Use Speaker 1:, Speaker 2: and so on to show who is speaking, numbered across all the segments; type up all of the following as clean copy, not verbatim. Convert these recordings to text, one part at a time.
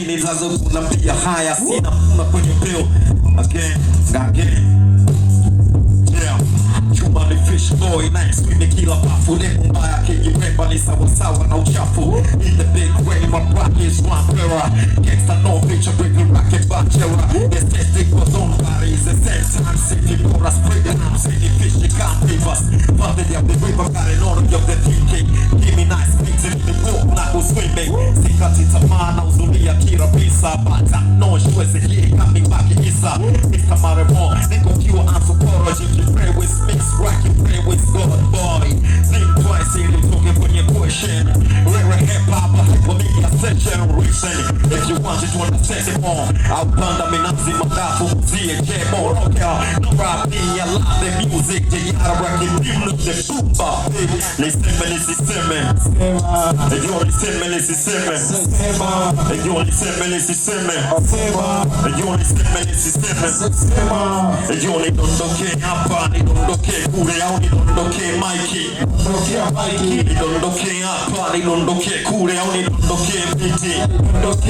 Speaker 1: Nizazo kuna pia haya sina kuna kwenye peo again yeah chuma ni fish boy nice with kila pafu lemo mbaya kijipemba ni sawa sawa na uchafu in the big way my block is one era gangsta no picture breaking racket bachelor this testing goes on bodies the same time city for us spread I'm saying fish you can't leave us but they have the river got it on of the thinking give me nice things in the boat na go swimming sikati tamana uzulia kila pisa bata no shweze here coming back isa Mr. Maremo niko kiwa anthropology you pray with mix rock you pray with God boy think twice in you talking for your question rare hip hop hyper media generation if you want to understand it more I'll panda minazi madafu mzie more okay no rap me I love the music the yara rock the bumba les système you listen les système you listen les système you listen les système you ni dondoke hapa ni dondoke kule au ni dondoke Mikey ni dondoke hapa ni dondoke kule au ni dondoke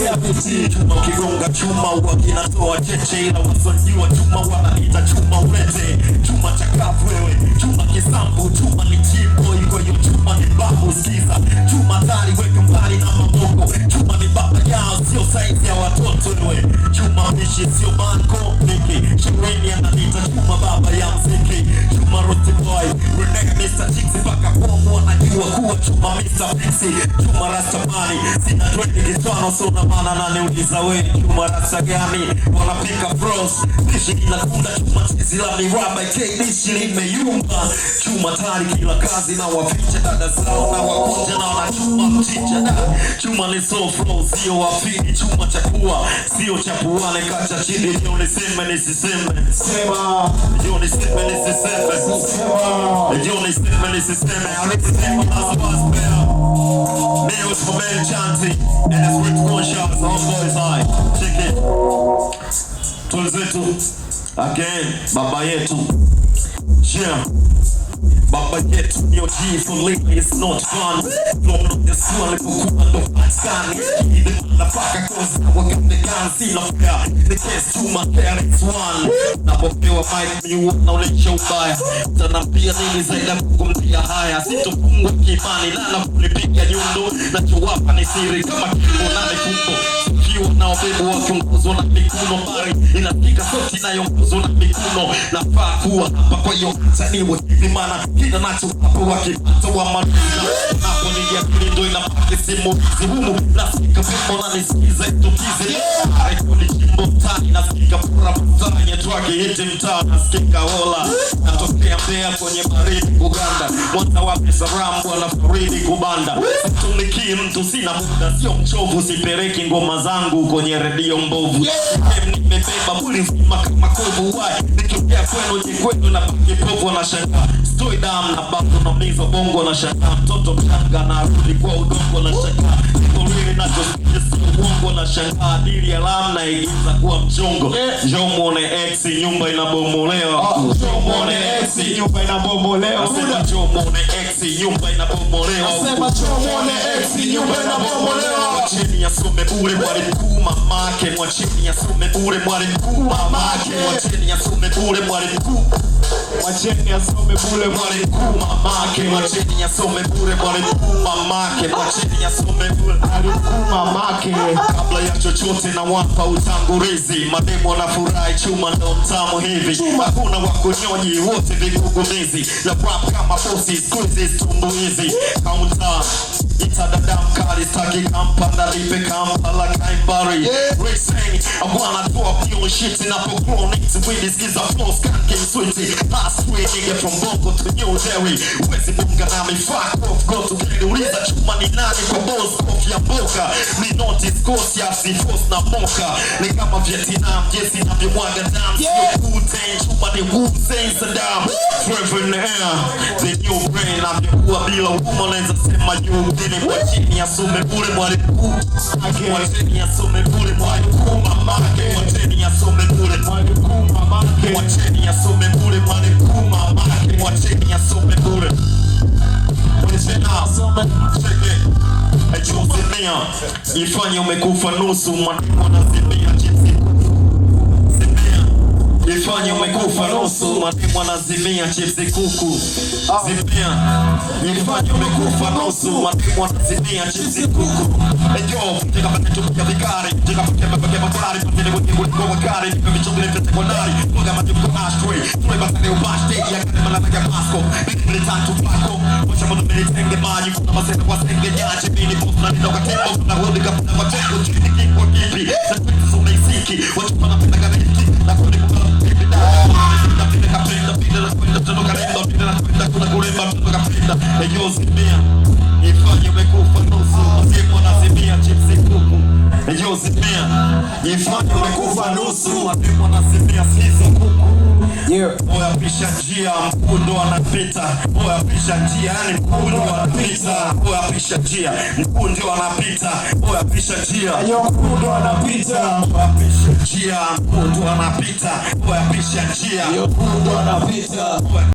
Speaker 1: biti chuma kigonga chuma wakinatoa cheche ila wasonjiwa chuma wanaita chuma ulete chuma chakafu wewe chuma kisambu chuma ni chimbo iko hiyo chuma ni babu skiza chuma tari weke mbali na maboko chuma ni baba yao sio saizi ya watoto wewe chuma mishi sio banko niki shureni ananita chuma baba ya mziki chuma rote boy renega Mr. Chixi paka pomo wanajua kuwa chuma Mr. Pixi chuma rastamani sina twende kitwano sona mana naniuliza weni chuma rasta gani wanapika bros dishi inakunda chuma chizila miraba dishi limeyumba chuma tari kila kazi na waficha dada zao na wakunja na wanachuma mchicha da chuma ni so flow sio wafini chuma chakua sio chapuane kacha chidi yoni seme nisiseme sema yoni seme nisiseme sema yoni seme nisiseme alisema aswas bea Meals for men chanting and it's rich one shots all boys high check it Tulizetu again baba yetu yeah Baba yetu ni OG for lately it's not fun Blown up this one lipokuwa ndo fansani Skide manafaka cause na wakande ganzi na fea The case to my parents one Napopewa mic miu na ulecha ubaya Tanampia nini zaida kukumtia haya Sitofungwa kimani lana kulipiga nyundo Na chowapa ni siri kama kimbo na mikumbo Sikiwa na obebu wa kiongozwa na mikuno Mari inasikika soti na yongozwa na mikuno Nafaa kuwa hapa kwa hiyo taniwe hivi mana Kina nacho hapo wakipata wa manuza Hapo ni ya kilindo inapake simu hizi humu Nasikika pimo na nisikiza itukize Rekodi jimbo mtani nasikika pura mtani Yetuake hiti mtaa nasikika hola Natokea mbea kwenye baridi Uganda Mwata wapi Sarambu wanafaridi kubanda Situmiki mtu sina muda sio mchovu Sipereki ngoma zangu kwenye redio mbovu Nimebeba muli mzima kama kovu wai Nikiongea kwenu jikwenu na pake povu na shaka Stoi damu na babu na mizo bongo na shaka Mtoto mchanga na arudi kwa udongo na shaka Nikorili na josikia uongo na shaka Adili alam na igiza kuwa mchongo Njoo mwone exi nyumba inabomolewa Njoo mwone exi nyumba inabomolewa Njoo mwone exi nyumba inabomolewa
Speaker 2: Asema njoo mwone exi nyumba inabomolewa
Speaker 1: Mwacheni asome bure mwari mkuu mamake Mwacheni asome bure mwari mkuu mamake Mwacheni asome bure mwari mkuu Mwacheni asome bure mwari mkuu mamake Mwacheni asome bure mwari mkuu mamake Mwacheni asome bure mwari mkuu mamake Kabla ya chochote na wapa utangulizi Mademo na furahi chuma ndo mtamu hivi Hakuna wakunyonyi wote vigugumizi La rap kama bosi squeeze tumbuizi Counter Itadada mkali staki kampanda lipe kampala kaimbari Racing, I wanna do a pure shit in Apple Chronics with this giza flow skanking sweetie Last way nigga from Bongo to New Delhi Wezi munga nami fuck off go to Kiliuliza chuma ni nani kwa boss off ya mboka Ni notice course ya sifos na moka Ni kama Vietnam, jesi na vimwaga dam Sio Wu-Tang, chuma ni Wu-Tang Saddam Forever in the air, the new brain Amekuwa bila huma naeza sema you Mwacheni asome bure mwari mkuu Mwacheni asome bure mwari mkuu mamake Mwacheni asome bure mwari mkuu mamake Mwacheni asome bure mwari mkuu mamake Mwacheni asome bure Mwacheni asome bure Zimia, ifanye umekufa nusu, mwana zimia chipsi. Ifanye umekufa nusu, mwana zimia chipsi kuku. Zimia, ifanye umekufa nusu, mwana zimia chipsi kuku. Ejo, tika pake tukia vikari, tika pake magari, pake buti wakari, tika vichukule sekondari, toga majuko ashtray, tule batale ubashte, ya kane malaka masko, bili tantu pako, wacha moto militenge maji, kuna maseka kwa senge nyaji, bini bofu na ninoka tembo, na hodi kapuna kwa cheko, chini kwa kipi, sa kwetu suna isiki, wacha pana penda gabiki, na kuni kukala pipi da, na pina kapenda, pina na kwenda tano karenda, pina na kwenda kuna kuremba, tano kapenda, ejo zimia, ifanye umekufa nusu, masimu wanazimia chipsi kuku. Ejo zimia, ifanye umekufa nusu, masimu wanazimia sizo kuku. Oya pisha njia, mkundo anapita. Oya pisha njia, yani mkundo anapita. Oya pisha njia, mkundo anapita. Oya pisha njia, mkundo anapita. Oya pisha njia, mkundo anapita. Oya pisha njia, mkundo anapita.